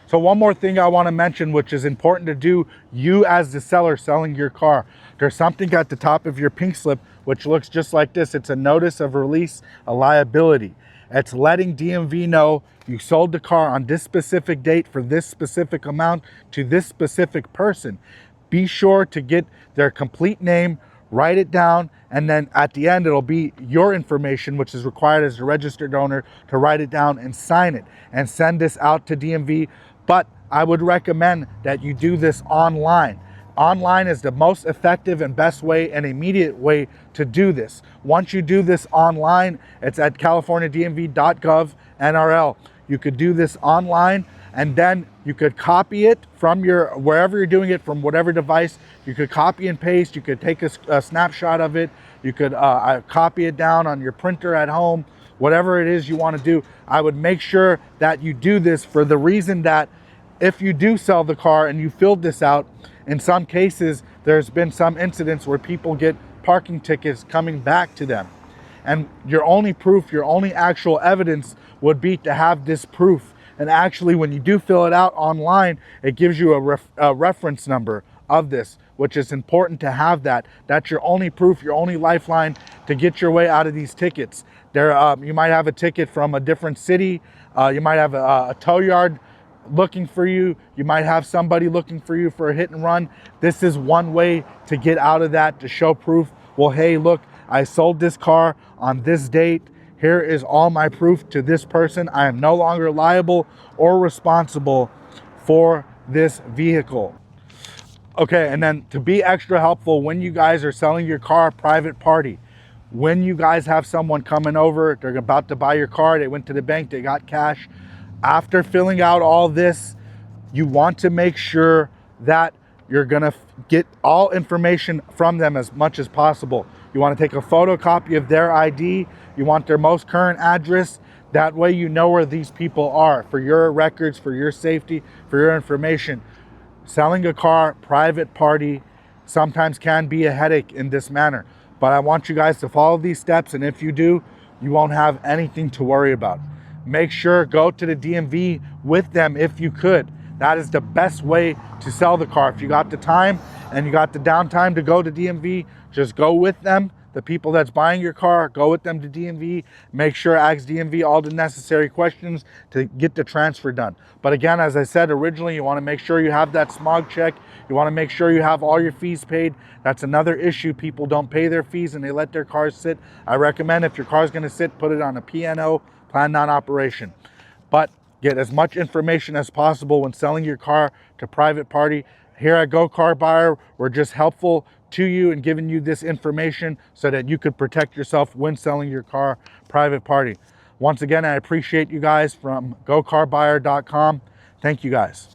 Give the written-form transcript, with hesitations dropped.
So one more thing I want to mention, which is important to do, you as the seller selling your car, there's something at the top of your pink slip which looks just like this. It's a notice of release, a liability. It's letting DMV know you sold the car on this specific date for this specific amount to this specific person. Be sure to get their complete name, write it down, and then at the end it'll be your information, which is required as a registered owner to write it down and sign it and send this out to DMV. But I would recommend that you do this online. Online is the most effective and best way and immediate way to do this. Once you do this online, it's at californiadmv.gov NRL. You could do this online, and then you could copy it from your, wherever you're doing it, from whatever device. You could copy and paste. You could take a snapshot of it. You could copy it down on your printer at home, whatever it is you want to do. I would make sure that you do this for the reason that if you do sell the car and you filled this out, in some cases, there's been some incidents where people get parking tickets coming back to them. And your only proof, your only actual evidence would be to have this proof. And actually, when you do fill it out online, it gives you a reference number of this, which is important to have that. That's your only proof, your only lifeline to get your way out of these tickets. You might have a ticket from a different city. You might have a tow yard looking for you. You might have somebody looking for you for a hit and run. This is one way to get out of that, to show proof. Well, hey, look, I sold this car on this date. Here is all my proof to this person. I am no longer liable or responsible for this vehicle. Okay, and then to be extra helpful, when you guys are selling your car private party, when you guys have someone coming over, they're about to buy your car, they went to the bank, they got cash. After filling out all this, you want to make sure that you're gonna get all information from them as much as possible. You want to take a photocopy of their ID. You want their most current address. That way you know where these people are for your records, for your safety, for your information. Selling a car private party sometimes can be a headache in this manner, but I want you guys to follow these steps, and if you do, you won't have anything to worry about. Make sure go to the DMV with them if you could. That is the best way to sell the car. If you got the time and you got the downtime to go to DMV, just go with them. The people that's buying your car, go with them to DMV. Make sure ask DMV all the necessary questions to get the transfer done. But again, as I said originally, you want to make sure you have that smog check. You want to make sure you have all your fees paid. That's another issue. People don't pay their fees and they let their cars sit. I recommend if your car's going to sit, put it on a PNO, plan non-operation. But get as much information as possible when selling your car to private party. Here at Go Car Buyer, we're just helpful to you and giving you this information so that you could protect yourself when selling your car private party. Once again, I appreciate you guys from GoCarBuyer.com. Thank you guys.